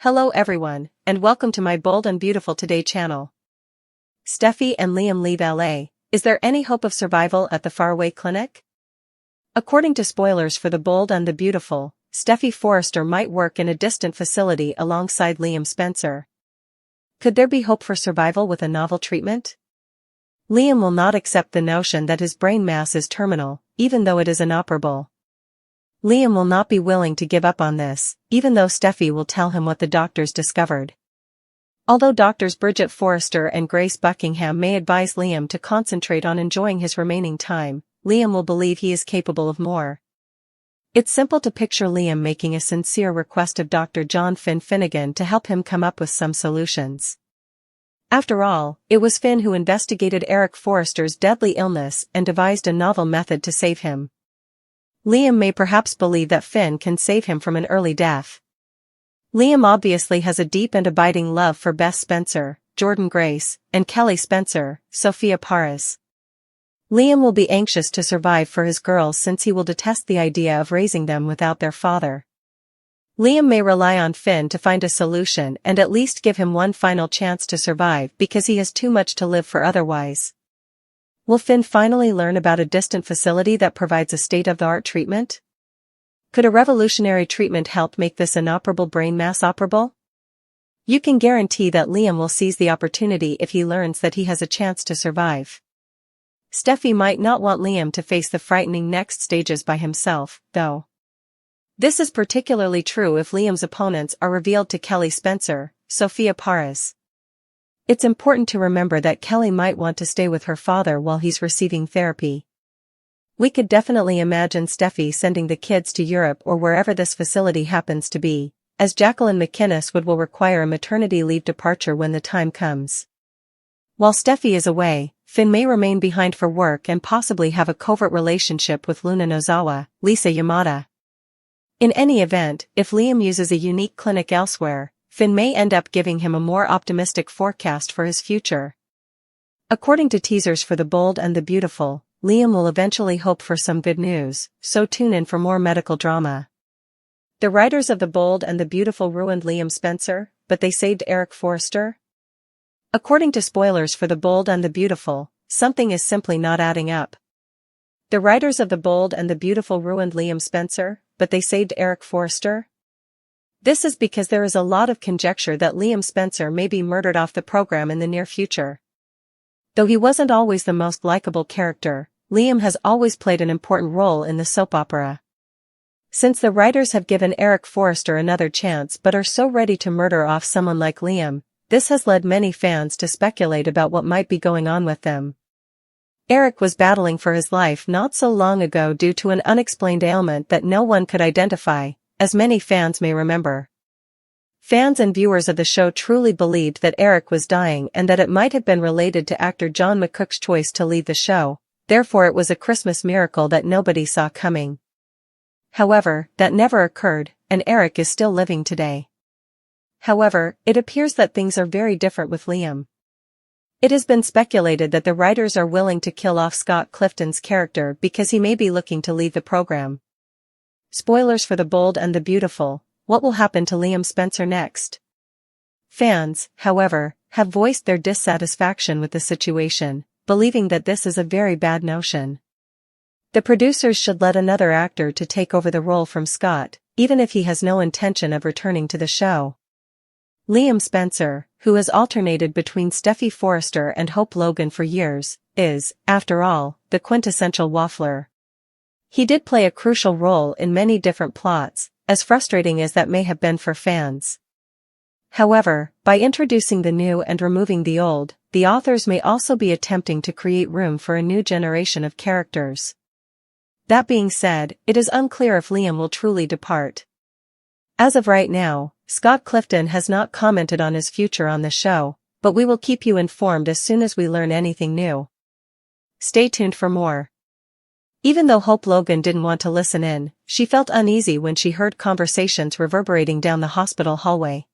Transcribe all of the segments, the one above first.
Hello everyone, and welcome to my Bold and Beautiful Today channel. Steffy and Liam leave LA. Is there any hope of survival at the faraway clinic? According to spoilers for The Bold and the Beautiful, Steffy Forrester might work in a distant facility alongside Liam Spencer. Could there be hope for survival with a novel treatment? Liam will not accept the notion that his brain mass is terminal, even though it is inoperable. Liam will not be willing to give up on this, even though Steffy will tell him what the doctors discovered. Although doctors Bridget Forrester and Grace Buckingham may advise Liam to concentrate on enjoying his remaining time, Liam will believe he is capable of more. It's simple to picture Liam making a sincere request of Dr. John Finn Finnegan to help him come up with some solutions. After all, it was Finn who investigated Eric Forrester's deadly illness and devised a novel method to save him. Liam may perhaps believe that Finn can save him from an early death. Liam obviously has a deep and abiding love for Bess Spencer, Jordan Grace, and Kelly Spencer, Sophia Paris. Liam will be anxious to survive for his girls since he will detest the idea of raising them without their father. Liam may rely on Finn to find a solution and at least give him one final chance to survive because he has too much to live for otherwise. Will Finn finally learn about a distant facility that provides a state-of-the-art treatment? Could a revolutionary treatment help make this inoperable brain mass operable? You can guarantee that Liam will seize the opportunity if he learns that he has a chance to survive. Steffy might not want Liam to face the frightening next stages by himself, though. This is particularly true if Liam's opponents are revealed to Kelly Spencer, Sophia Paris. It's important to remember that Kelly might want to stay with her father while he's receiving therapy. We could definitely imagine Steffy sending the kids to Europe or wherever this facility happens to be, as Jacqueline McInnes will require a maternity leave departure when the time comes. While Steffy is away, Finn may remain behind for work and possibly have a covert relationship with Luna Nozawa, Lisa Yamada. In any event, if Liam uses a unique clinic elsewhere, Finn may end up giving him a more optimistic forecast for his future. According to teasers for The Bold and the Beautiful, Liam will eventually hope for some good news, so tune in for more medical drama. The writers of The Bold and the Beautiful ruined Liam Spencer, but they saved Eric Forrester? According to spoilers for The Bold and the Beautiful, something is simply not adding up. The writers of The Bold and the Beautiful ruined Liam Spencer, but they saved Eric Forrester? This is because there is a lot of conjecture that Liam Spencer may be murdered off the program in the near future. Though he wasn't always the most likable character, Liam has always played an important role in the soap opera. Since the writers have given Eric Forrester another chance but are so ready to murder off someone like Liam, this has led many fans to speculate about what might be going on with them. Eric was battling for his life not so long ago due to an unexplained ailment that no one could identify, as many fans may remember. Fans and viewers of the show truly believed that Eric was dying and that it might have been related to actor John McCook's choice to leave the show, therefore it was a Christmas miracle that nobody saw coming. However, that never occurred, and Eric is still living today. However, it appears that things are very different with Liam. It has been speculated that the writers are willing to kill off Scott Clifton's character because he may be looking to leave the program. Spoilers for The Bold and the Beautiful, what will happen to Liam Spencer next? Fans, however, have voiced their dissatisfaction with the situation, believing that this is a very bad notion. The producers should let another actor to take over the role from Scott, even if he has no intention of returning to the show. Liam Spencer, who has alternated between Steffy Forrester and Hope Logan for years, is, after all, the quintessential waffler. He did play a crucial role in many different plots, as frustrating as that may have been for fans. However, by introducing the new and removing the old, the authors may also be attempting to create room for a new generation of characters. That being said, it is unclear if Liam will truly depart. As of right now, Scott Clifton has not commented on his future on the show, but we will keep you informed as soon as we learn anything new. Stay tuned for more. Even though Hope Logan didn't want to listen in, she felt uneasy when she heard conversations reverberating down the hospital hallway.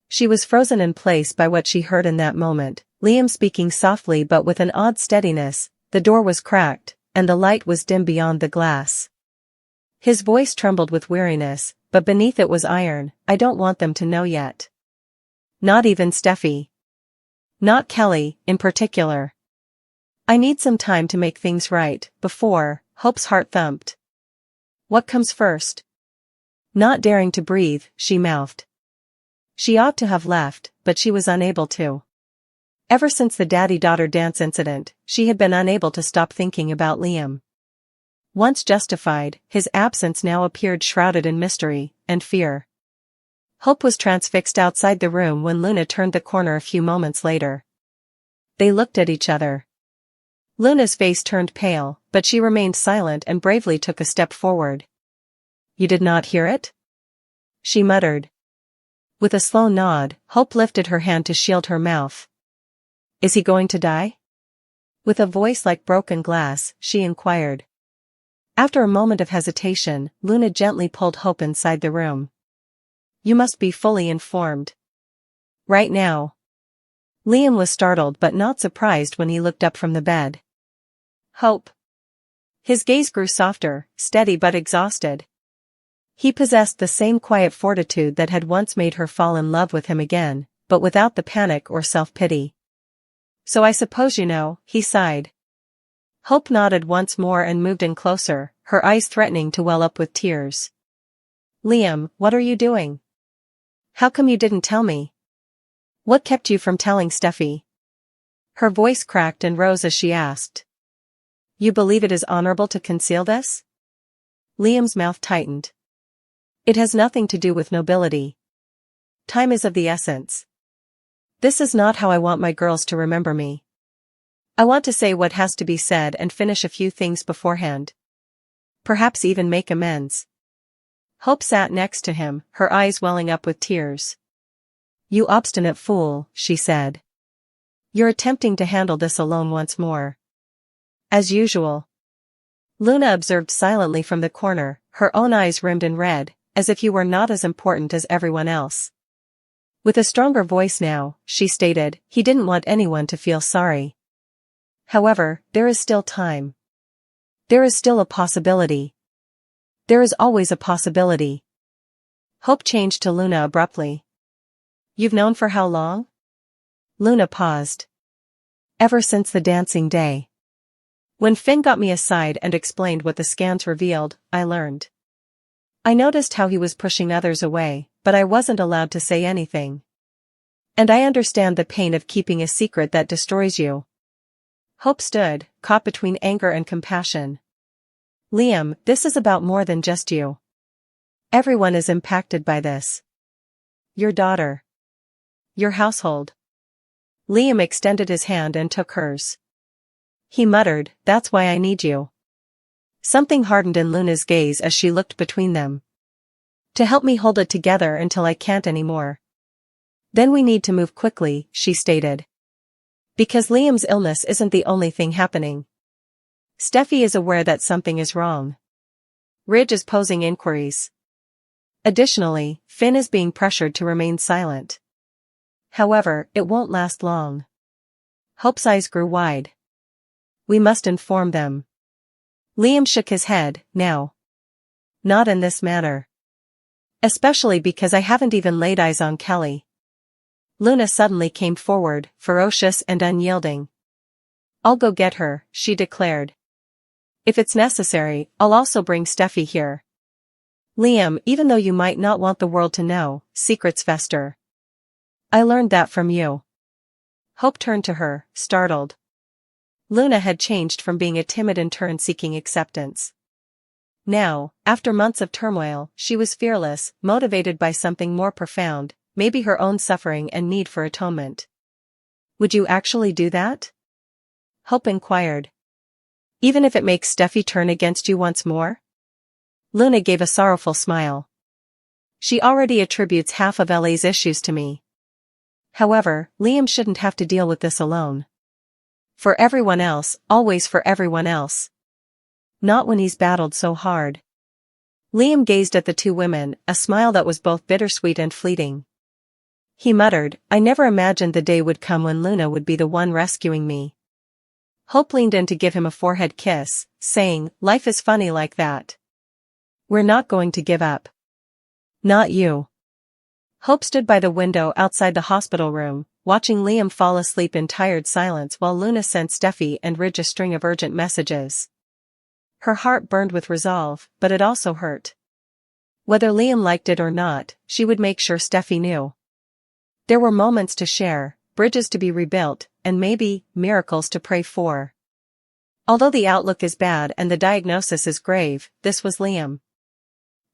She was frozen in place by what she heard in that moment, Liam speaking softly but with an odd steadiness. The door was cracked, and the light was dim beyond the glass. His voice trembled with weariness, but beneath it was iron. I don't want them to know yet. Not even Steffy. Not Kelly, in particular. I need some time to make things right, before. Hope's heart thumped. What comes first? Not daring to breathe, she mouthed. She ought to have left, but she was unable to. Ever since the daddy-daughter dance incident, she had been unable to stop thinking about Liam. Once justified, his absence now appeared shrouded in mystery and fear. Hope was transfixed outside the room when Luna turned the corner a few moments later. They looked at each other. Luna's face turned pale, but she remained silent and bravely took a step forward. You did not hear it? She muttered. With a slow nod, Hope lifted her hand to shield her mouth. Is he going to die? With a voice like broken glass, she inquired. After a moment of hesitation, Luna gently pulled Hope inside the room. You must be fully informed. Right now. Liam was startled but not surprised when he looked up from the bed. Hope. His gaze grew softer, steady but exhausted. He possessed the same quiet fortitude that had once made her fall in love with him again, but without the panic or self-pity. So I suppose you know, he sighed. Hope nodded once more and moved in closer, her eyes threatening to well up with tears. Liam, what are you doing? How come you didn't tell me? What kept you from telling Steffy? Her voice cracked and rose as she asked. You believe it is honorable to conceal this? Liam's mouth tightened. It has nothing to do with nobility. Time is of the essence. This is not how I want my girls to remember me. I want to say what has to be said and finish a few things beforehand. Perhaps even make amends. Hope sat next to him, her eyes welling up with tears. You obstinate fool, she said. You're attempting to handle this alone once more. As usual. Luna observed silently from the corner, her own eyes rimmed in red, as if you were not as important as everyone else. With a stronger voice now, she stated, he didn't want anyone to feel sorry. However, there is still time. There is still a possibility. There is always a possibility. Hope changed to Luna abruptly. You've known for how long? Luna paused. Ever since the dancing day. When Finn got me aside and explained what the scans revealed, I learned. I noticed how he was pushing others away, but I wasn't allowed to say anything. And I understand the pain of keeping a secret that destroys you. Hope stood, caught between anger and compassion. Liam, this is about more than just you. Everyone is impacted by this. Your daughter. Your household. Liam extended his hand and took hers. He muttered, that's why I need you. Something hardened in Luna's gaze as she looked between them. To help me hold it together until I can't anymore. Then we need to move quickly, she stated. Because Liam's illness isn't the only thing happening. Steffy is aware that something is wrong. Ridge is posing inquiries. Additionally, Finn is being pressured to remain silent. However, it won't last long. Hope's eyes grew wide. We must inform them. Liam shook his head, no. Not in this manner. Especially because I haven't even laid eyes on Kelly. Luna suddenly came forward, ferocious and unyielding. I'll go get her, she declared. If it's necessary, I'll also bring Steffy here. Liam, even though you might not want the world to know, secrets fester. I learned that from you. Hope turned to her, startled. Luna had changed from being a timid intern seeking acceptance. Now, after months of turmoil, she was fearless, motivated by something more profound, maybe her own suffering and need for atonement. Would you actually do that? Hope inquired. Even if it makes Steffy turn against you once more? Luna gave a sorrowful smile. She already attributes half of LA's issues to me. However, Liam shouldn't have to deal with this alone. For everyone else, always for everyone else. Not when he's battled so hard. Liam gazed at the two women, a smile that was both bittersweet and fleeting. He muttered, I never imagined the day would come when Luna would be the one rescuing me. Hope leaned in to give him a forehead kiss, saying, life is funny like that. We're not going to give up. Not you. Hope stood by the window outside the hospital room, watching Liam fall asleep in tired silence while Luna sent Steffy and Ridge a string of urgent messages. Her heart burned with resolve, but it also hurt. Whether Liam liked it or not, she would make sure Steffy knew. There were moments to share, bridges to be rebuilt, and maybe, miracles to pray for. Although the outlook is bad and the diagnosis is grave, this was Liam.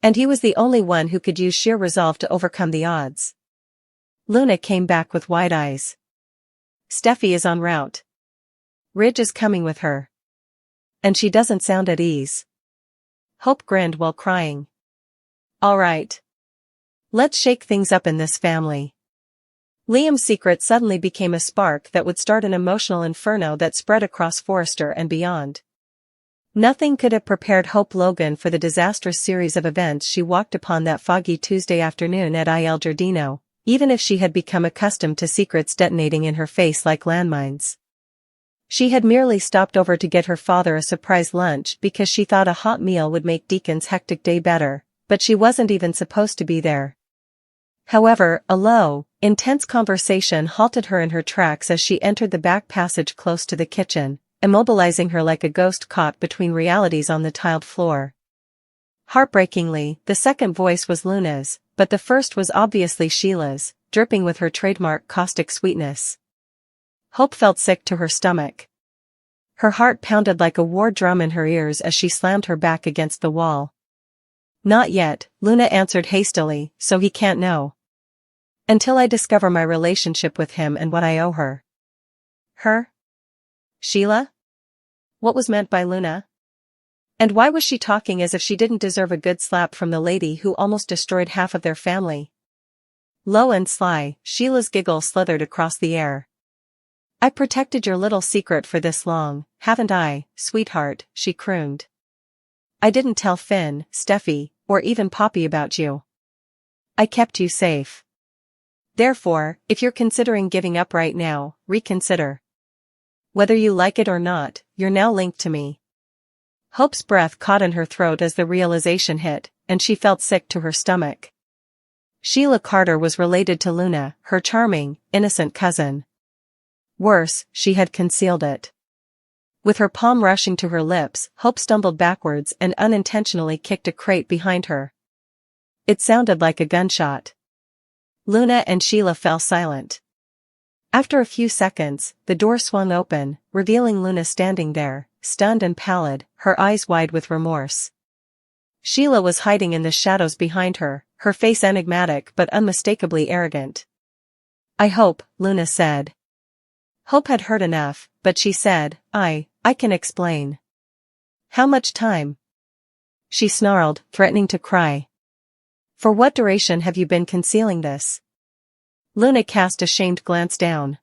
And he was the only one who could use sheer resolve to overcome the odds. Luna came back with wide eyes. Steffy is en route. Ridge is coming with her. And she doesn't sound at ease. Hope grinned while crying. All right. Let's shake things up in this family. Liam's secret suddenly became a spark that would start an emotional inferno that spread across Forrester and beyond. Nothing could have prepared Hope Logan for the disastrous series of events she walked upon that foggy Tuesday afternoon at Il Giardino, even if she had become accustomed to secrets detonating in her face like landmines. She had merely stopped over to get her father a surprise lunch because she thought a hot meal would make Deacon's hectic day better, but she wasn't even supposed to be there. However, a low, intense conversation halted her in her tracks as she entered the back passage close to the kitchen, immobilizing her like a ghost caught between realities on the tiled floor. Heartbreakingly, the second voice was Luna's, but the first was obviously Sheila's, dripping with her trademark caustic sweetness. Hope felt sick to her stomach. Her heart pounded like a war drum in her ears as she slammed her back against the wall. Not yet, Luna answered hastily, so he can't know. Until I discover my relationship with him and what I owe her. Her? Sheila? What was meant by Luna? And why was she talking as if she didn't deserve a good slap from the lady who almost destroyed half of their family? Low and sly, Sheila's giggle slithered across the air. I protected your little secret for this long, haven't I, sweetheart, she crooned. I didn't tell Finn, Steffy, or even Poppy about you. I kept you safe. Therefore, if you're considering giving up right now, reconsider. Whether you like it or not, you're now linked to me. Hope's breath caught in her throat as the realization hit, and she felt sick to her stomach. Sheila Carter was related to Luna, her charming, innocent cousin. Worse, she had concealed it. With her palm rushing to her lips, Hope stumbled backwards and unintentionally kicked a crate behind her. It sounded like a gunshot. Luna and Sheila fell silent. After a few seconds, the door swung open, revealing Luna standing there, stunned and pallid, her eyes wide with remorse. Sheila was hiding in the shadows behind her, her face enigmatic but unmistakably arrogant. I hope, Luna said. Hope had heard enough, but she said, I can explain. How much time? She snarled, threatening to cry. For what duration have you been concealing this? Luna cast a shamed glance down.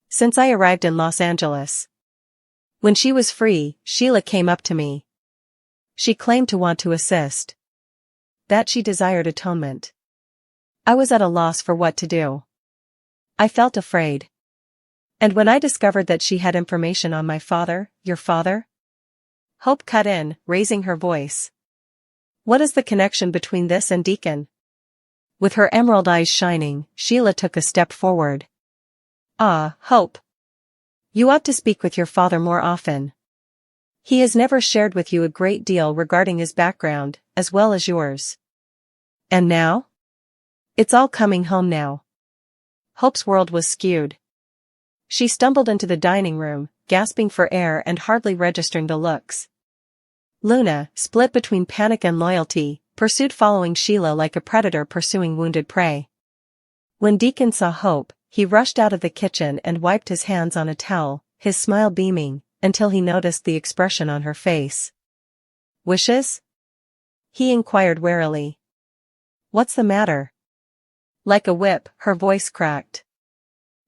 Since I arrived in Los Angeles. When she was free, Sheila came up to me. She claimed to want to assist. That she desired atonement. I was at a loss for what to do. I felt afraid. And when I discovered that she had information on my father, your father? Hope cut in, raising her voice. What is the connection between this and Deacon? With her emerald eyes shining, Sheila took a step forward. Ah, Hope. You ought to speak with your father more often. He has never shared with you a great deal regarding his background, as well as yours. And now? It's all coming home now. Hope's world was skewed. She stumbled into the dining room, gasping for air and hardly registering the looks. Luna, split between panic and loyalty, pursued following Sheila like a predator pursuing wounded prey. When Deacon saw Hope, he rushed out of the kitchen and wiped his hands on a towel, his smile beaming, until he noticed the expression on her face. Wishes? He inquired warily. What's the matter? Like a whip, her voice cracked.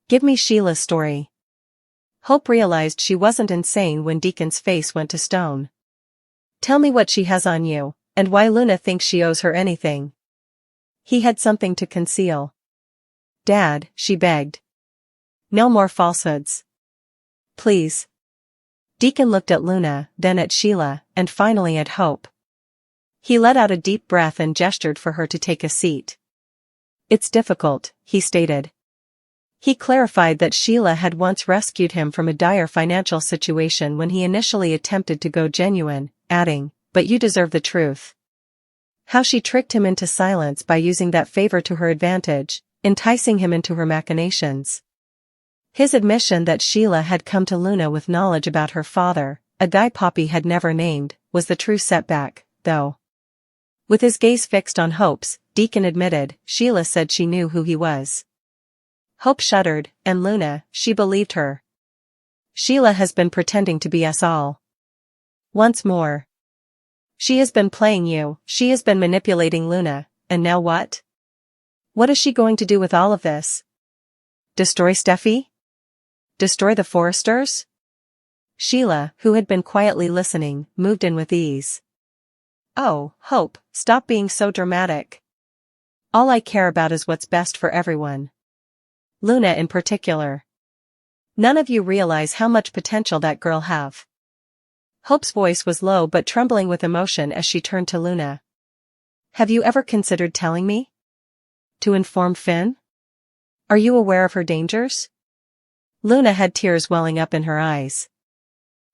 Give me Sheila's story. Hope realized she wasn't insane when Deacon's face went to stone. Tell me what she has on you, and why Luna thinks she owes her anything. He had something to conceal. Dad, she begged. No more falsehoods. Please. Deacon looked at Luna, then at Sheila, and finally at Hope. He let out a deep breath and gestured for her to take a seat. It's difficult, he stated. He clarified that Sheila had once rescued him from a dire financial situation when he initially attempted to go genuine, adding, but you deserve the truth. How she tricked him into silence by using that favor to her advantage, enticing him into her machinations. His admission that Sheila had come to Luna with knowledge about her father, a guy Poppy had never named, was the true setback, though. With his gaze fixed on Hope's, Deacon admitted, Sheila said she knew who he was. Hope shuddered, and Luna, she believed her. Sheila has been pretending to be us all. Once more. She has been playing you, she has been manipulating Luna, and now what? What is she going to do with all of this? Destroy Steffy? Destroy the Forresters? Sheila, who had been quietly listening, moved in with ease. Oh, Hope, stop being so dramatic. All I care about is what's best for everyone. Luna in particular. None of you realize how much potential that girl have. Hope's voice was low but trembling with emotion as she turned to Luna. Have you ever considered telling me? To inform Finn? Are you aware of her dangers? Luna had tears welling up in her eyes.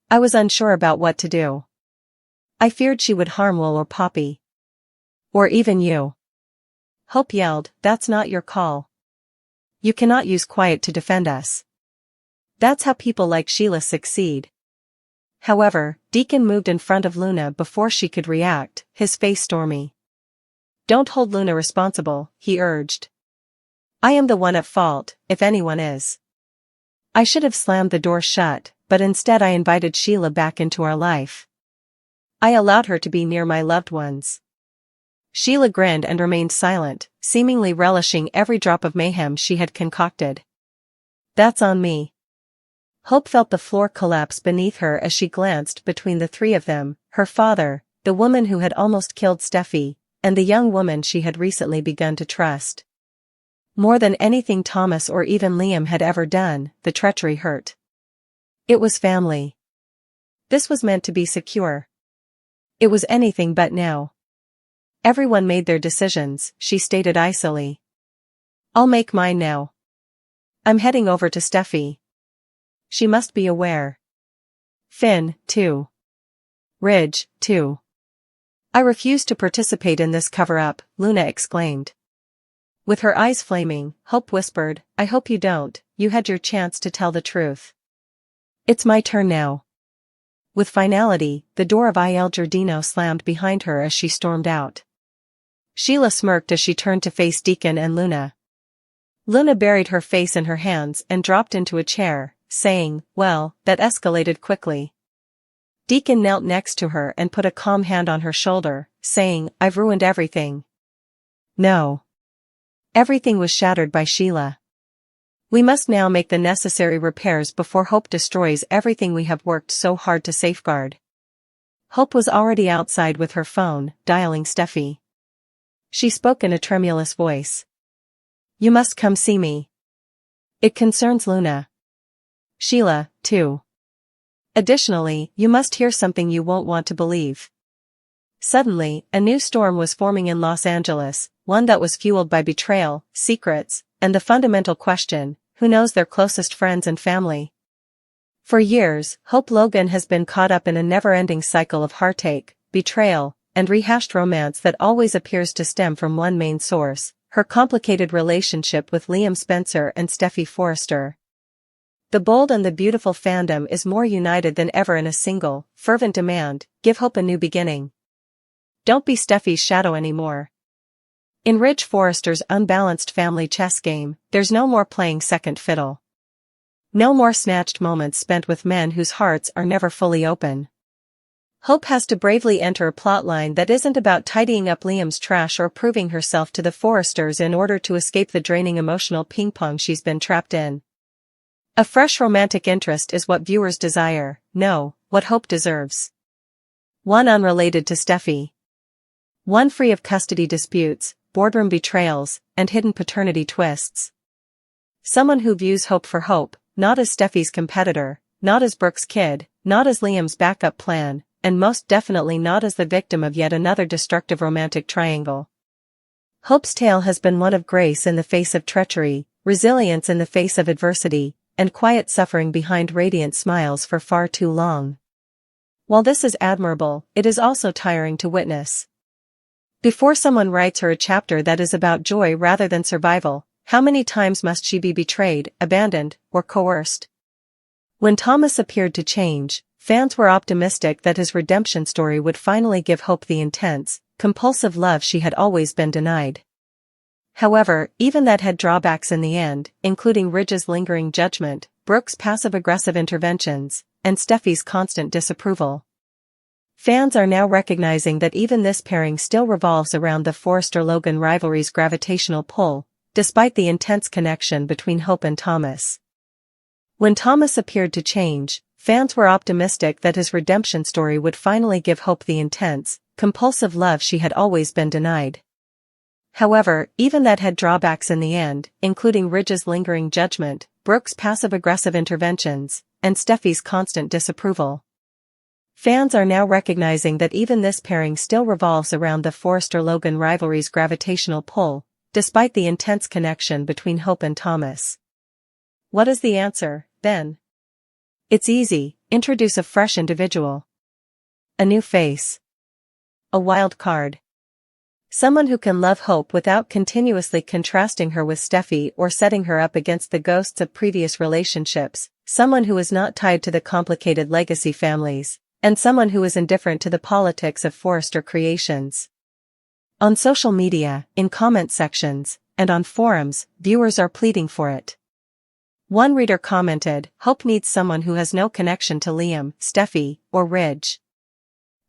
I was unsure about what to do. I feared she would harm Will or Poppy. Or even you. Hope yelled, that's not your call. You cannot use quiet to defend us. That's how people like Sheila succeed. However, Deacon moved in front of Luna before she could react, his face stormy. Don't hold Luna responsible, he urged. I am the one at fault, if anyone is. I should have slammed the door shut, but instead I invited Sheila back into our life. I allowed her to be near my loved ones. Sheila grinned and remained silent, seemingly relishing every drop of mayhem she had concocted. That's on me. Hope felt the floor collapse beneath her as she glanced between the three of them, her father, the woman who had almost killed Steffy, and the young woman she had recently begun to trust. More than anything Thomas or even Liam had ever done, the treachery hurt. It was family. This was meant to be secure. It was anything but now. Everyone made their decisions, she stated icily. I'll make mine now. I'm heading over to Steffy. She must be aware. Finn, too. Ridge, too. I refuse to participate in this cover-up, Luna exclaimed. With her eyes flaming, Hope whispered, I hope you don't, you had your chance to tell the truth. It's my turn now. With finality, the door of Il Giardino slammed behind her as she stormed out. Sheila smirked as she turned to face Deacon and Luna. Luna buried her face in her hands and dropped into a chair, saying, well, that escalated quickly. Deacon knelt next to her and put a calm hand on her shoulder, saying, I've ruined everything. No. Everything was shattered by Sheila. We must now make the necessary repairs before Hope destroys everything we have worked so hard to safeguard. Hope was already outside with her phone, dialing Steffy. She spoke in a tremulous voice. You must come see me. It concerns Luna. Sheila, too. Additionally, you must hear something you won't want to believe. Suddenly, a new storm was forming in Los Angeles, one that was fueled by betrayal, secrets, and the fundamental question, who knows their closest friends and family? For years, Hope Logan has been caught up in a never-ending cycle of heartache, betrayal, and rehashed romance that always appears to stem from one main source, her complicated relationship with Liam Spencer and Steffy Forrester. The bold and the beautiful fandom is more united than ever in a single, fervent demand, give Hope a new beginning. Don't be Steffy's shadow anymore. In Ridge Forrester's unbalanced family chess game, there's no more playing second fiddle. No more snatched moments spent with men whose hearts are never fully open. Hope has to bravely enter a plotline that isn't about tidying up Liam's trash or proving herself to the Forresters in order to escape the draining emotional ping-pong she's been trapped in. A fresh romantic interest is what viewers desire, no, what Hope deserves. One unrelated to Steffy. One free of custody disputes, boardroom betrayals, and hidden paternity twists. Someone who views Hope for Hope, not as Steffy's competitor, not as Brooke's kid, not as Liam's backup plan, and most definitely not as the victim of yet another destructive romantic triangle. Hope's tale has been one of grace in the face of treachery, resilience in the face of adversity, and quiet suffering behind radiant smiles for far too long. While this is admirable, it is also tiring to witness. Before someone writes her a chapter that is about joy rather than survival, how many times must she be betrayed, abandoned, or coerced? When Thomas appeared to change, fans were optimistic that his redemption story would finally give Hope the intense, compulsive love she had always been denied. However, even that had drawbacks in the end, including Ridge's lingering judgment, Brooke's passive-aggressive interventions, and Steffy's constant disapproval. Fans are now recognizing that even this pairing still revolves around the Forrester-Logan rivalry's gravitational pull, despite the intense connection between Hope and Thomas. When Thomas appeared to change, fans were optimistic that his redemption story would finally give Hope the intense, compulsive love she had always been denied. However, even that had drawbacks in the end, including Ridge's lingering judgment, Brooke's passive-aggressive interventions, and Steffy's constant disapproval. Fans are now recognizing that even this pairing still revolves around the Forrester-Logan rivalry's gravitational pull, despite the intense connection between Hope and Thomas. What is the answer, then? It's easy: introduce a fresh individual. A new face. A wild card. Someone who can love Hope without continuously contrasting her with Steffy or setting her up against the ghosts of previous relationships, someone who is not tied to the complicated legacy families, and someone who is indifferent to the politics of Forrester creations. On social media, in comment sections, and on forums, viewers are pleading for it. One reader commented, "Hope needs someone who has no connection to Liam, Steffy, or Ridge."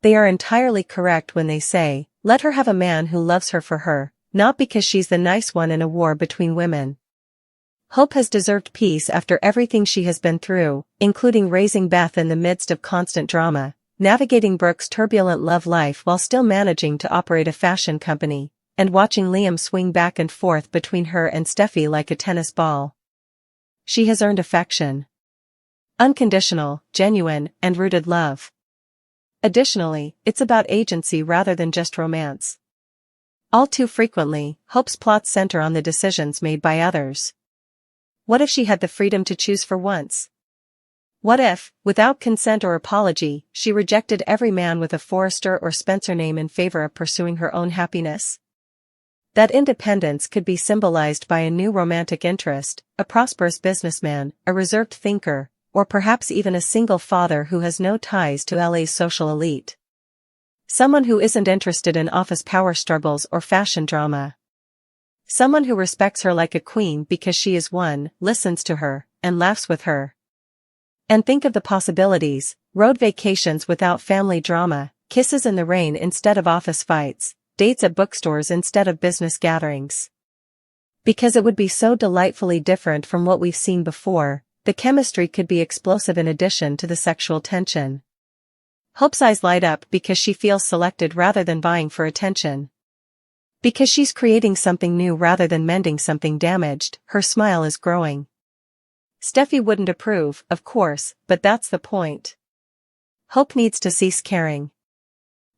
They are entirely correct when they say, let her have a man who loves her for her, not because she's the nice one in a war between women. Hope has deserved peace after everything she has been through, including raising Beth in the midst of constant drama, navigating Brooke's turbulent love life while still managing to operate a fashion company, and watching Liam swing back and forth between her and Steffy like a tennis ball. She has earned affection. Unconditional, genuine, and rooted love. Additionally, it's about agency rather than just romance. All too frequently, Hope's plots center on the decisions made by others. What if she had the freedom to choose for once? What if, without consent or apology, she rejected every man with a Forrester or Spencer name in favor of pursuing her own happiness? That independence could be symbolized by a new romantic interest, a prosperous businessman, a reserved thinker, or perhaps even a single father who has no ties to LA's social elite. Someone who isn't interested in office power struggles or fashion drama. Someone who respects her like a queen because she is one, listens to her, and laughs with her. And think of the possibilities: road vacations without family drama, kisses in the rain instead of office fights, dates at bookstores instead of business gatherings. Because it would be so delightfully different from what we've seen before, the chemistry could be explosive in addition to the sexual tension. Hope's eyes light up because she feels selected rather than vying for attention. Because she's creating something new rather than mending something damaged, her smile is growing. Steffy wouldn't approve, of course, but that's the point. Hope needs to cease caring.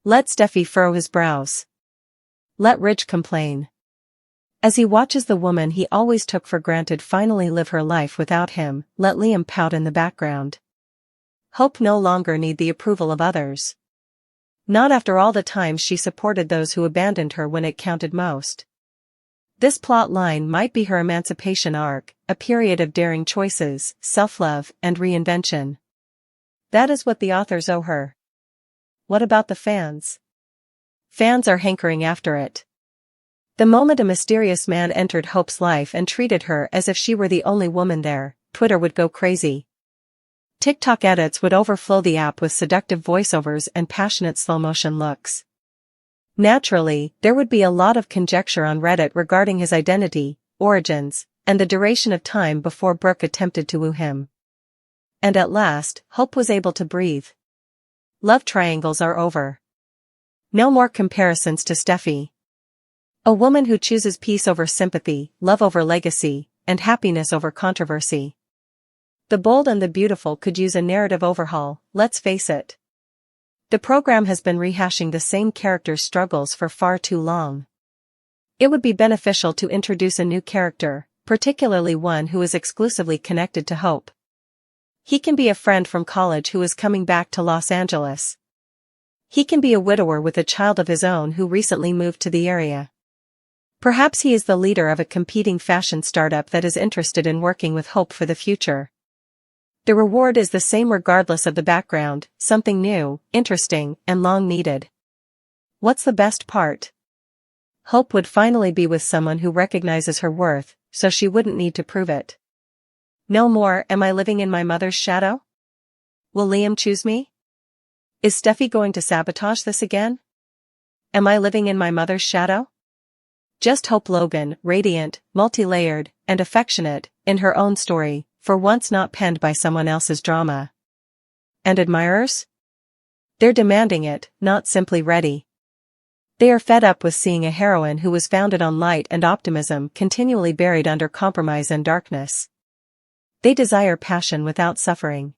Let Steffy furrow his brows. Let Ridge complain. As he watches the woman he always took for granted finally live her life without him, let Liam pout in the background. Hope no longer need the approval of others. Not after all the times she supported those who abandoned her when it counted most. This plot line might be her emancipation arc, a period of daring choices, self-love, and reinvention. That is what the authors owe her. What about the fans? Fans are hankering after it. The moment a mysterious man entered Hope's life and treated her as if she were the only woman there, Twitter would go crazy. TikTok edits would overflow the app with seductive voiceovers and passionate slow-motion looks. Naturally, there would be a lot of conjecture on Reddit regarding his identity, origins, and the duration of time before Brooke attempted to woo him. And at last, Hope was able to breathe. Love triangles are over. No more comparisons to Steffy. A woman who chooses peace over sympathy, love over legacy, and happiness over controversy. The bold and the beautiful could use a narrative overhaul, let's face it. The program has been rehashing the same character's struggles for far too long. It would be beneficial to introduce a new character, particularly one who is exclusively connected to Hope. He can be a friend from college who is coming back to Los Angeles. He can be a widower with a child of his own who recently moved to the area. Perhaps he is the leader of a competing fashion startup that is interested in working with Hope for the future. The reward is the same regardless of the background, something new, interesting, and long needed. What's the best part? Hope would finally be with someone who recognizes her worth, so she wouldn't need to prove it. No more, am I living in my mother's shadow? Will Liam choose me? Is Steffy going to sabotage this again? Am I living in my mother's shadow? Just Hope Logan, radiant, multi-layered, and affectionate, in her own story, for once not penned by someone else's drama. And admirers? They're demanding it, not simply ready. They are fed up with seeing a heroine who was founded on light and optimism continually buried under compromise and darkness. They desire passion without suffering.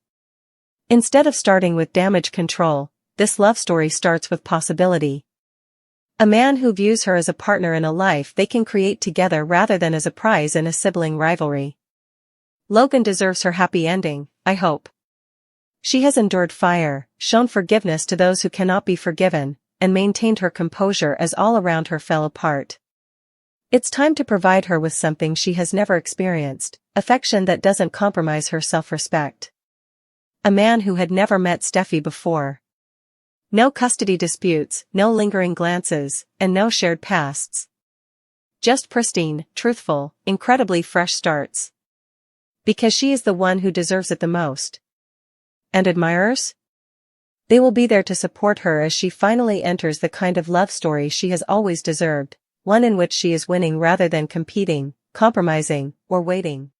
Instead of starting with damage control, this love story starts with possibility. A man who views her as a partner in a life they can create together rather than as a prize in a sibling rivalry. Logan deserves her happy ending, I hope. She has endured fire, shown forgiveness to those who cannot be forgiven, and maintained her composure as all around her fell apart. It's time to provide her with something she has never experienced, affection that doesn't compromise her self-respect. A man who had never met Steffy before. No custody disputes, no lingering glances, and no shared pasts. Just pristine, truthful, incredibly fresh starts. Because she is the one who deserves it the most. And admirers? They will be there to support her as she finally enters the kind of love story she has always deserved, one in which she is winning rather than competing, compromising, or waiting.